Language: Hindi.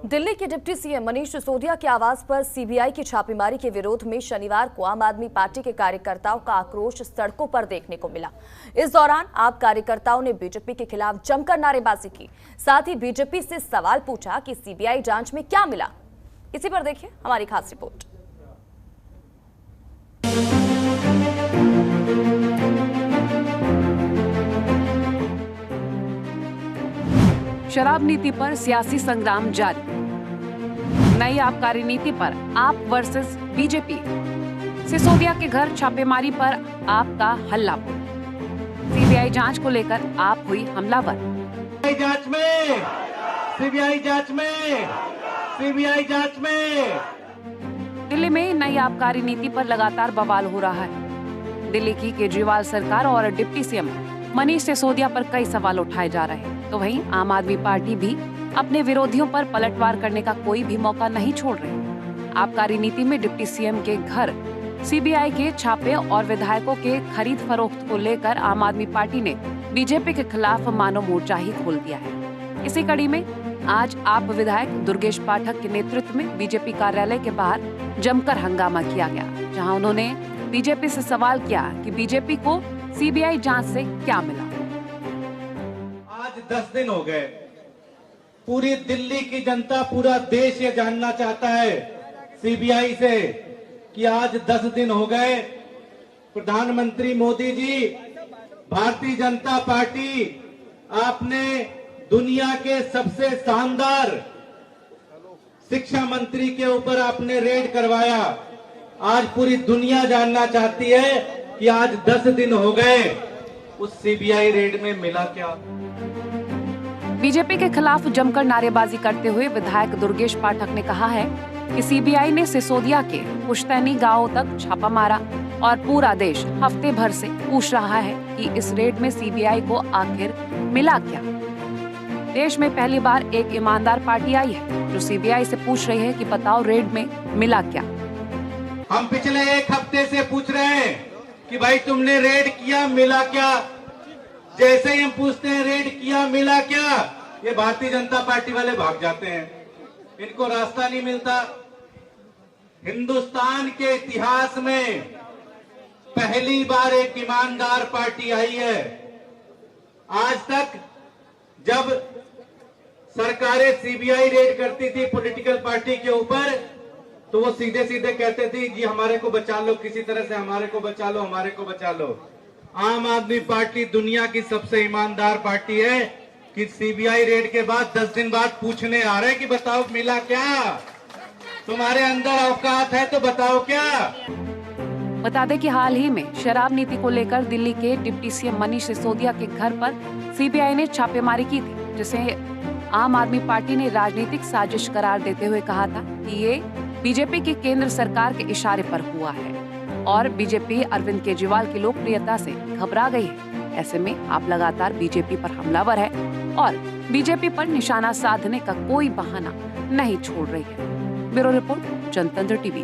दिल्ली के डिप्टी सीएम मनीष सिसोदिया के आवास पर सीबीआई की छापेमारी के विरोध में शनिवार को आम आदमी पार्टी के कार्यकर्ताओं का आक्रोश सड़कों पर देखने को मिला। इस दौरान आप कार्यकर्ताओं ने बीजेपी के खिलाफ जमकर नारेबाजी की। साथ ही बीजेपी से सवाल पूछा कि सीबीआई जांच में क्या मिला। इसी पर देखिए हमारी खास रिपोर्ट। शराब नीति पर सियासी संग्राम जारी। नई आबकारी नीति पर आप वर्सेस बीजेपी। सिसोदिया के घर छापेमारी पर आप का हल्ला बोल। सीबीआई जांच को लेकर आप हुई हमलावर। सीबीआई जांच में दिल्ली में नई आबकारी नीति पर लगातार बवाल हो रहा है। दिल्ली की केजरीवाल सरकार और डिप्टी सीएम मनीष सिसोदिया पर कई सवाल उठाए जा रहे हैं, तो वहीं आम आदमी पार्टी भी अपने विरोधियों पर पलटवार करने का कोई भी मौका नहीं छोड़ रही। आबकारी नीति में डिप्टी सीएम के घर सीबीआई के छापे और विधायकों के खरीद फरोख्त को लेकर आम आदमी पार्टी ने बीजेपी के खिलाफ मानो मोर्चा ही खोल दिया है। इसी कड़ी में आज आप विधायक दुर्गेश पाठक के नेतृत्व में बीजेपी कार्यालय के बाहर जमकर हंगामा किया गया, जहां उन्होंने बीजेपी से सवाल किया कि बीजेपी को सीबीआई जांच से क्या मिला। आज 10 दिन हो गए, पूरी दिल्ली की जनता, पूरा देश ये जानना चाहता है सीबीआई से कि आज 10 दिन हो गए, प्रधानमंत्री मोदी जी, भारतीय जनता पार्टी, आपने दुनिया के सबसे शानदार शिक्षा मंत्री के ऊपर आपने रेड करवाया। आज पूरी दुनिया जानना चाहती है कि आज 10 दिन हो गए, उस सीबीआई रेड में मिला क्या। बीजेपी के खिलाफ जमकर नारेबाजी करते हुए विधायक दुर्गेश पाठक ने कहा है कि सीबीआई ने सिसोदिया के पुश्तैनी गांवों तक छापा मारा और पूरा देश हफ्ते भर से पूछ रहा है कि इस रेड में सीबीआई को आखिर मिला क्या। देश में पहली बार एक ईमानदार पार्टी आई है जो सीबीआई से पूछ रही है कि बताओ रेड में मिला क्या। हम पिछले एक हफ्ते से पूछ रहे हैं कि भाई तुमने रेड किया, मिला क्या। जैसे ही हम पूछते हैं रेड किया, मिला क्या, ये भारतीय जनता पार्टी वाले भाग जाते हैं, इनको रास्ता नहीं मिलता। हिंदुस्तान के इतिहास में पहली बार एक ईमानदार पार्टी आई है। आज तक जब सरकारें सीबीआई रेड करती थी पॉलिटिकल पार्टी के ऊपर, तो वो सीधे सीधे कहते थे जी हमारे को बचा लो, किसी तरह से हमारे को बचा लो, हमारे को बचा लो। आम आदमी पार्टी दुनिया की सबसे ईमानदार पार्टी है कि सीबीआई रेड के बाद 10 दिन बाद पूछने आ रहे हैं कि बताओ मिला क्या, तुम्हारे अंदर औकात है तो बताओ क्या। बता दें कि हाल ही में शराब नीति को लेकर दिल्ली के डिप्टी सीएम मनीष सिसोदिया के घर पर सीबीआई ने छापेमारी की थी, जिसे आम आदमी पार्टी ने राजनीतिक साजिश करार देते हुए कहा था कि ये बीजेपी की केंद्र सरकार के इशारे पर हुआ है और बीजेपी अरविंद केजरीवाल की लोकप्रियता से घबरा गई है। ऐसे में आप लगातार बीजेपी पर हमलावर है और बीजेपी पर निशाना साधने का कोई बहाना नहीं छोड़ रही है। ब्यूरो रिपोर्ट, जनतंत्र टीवी।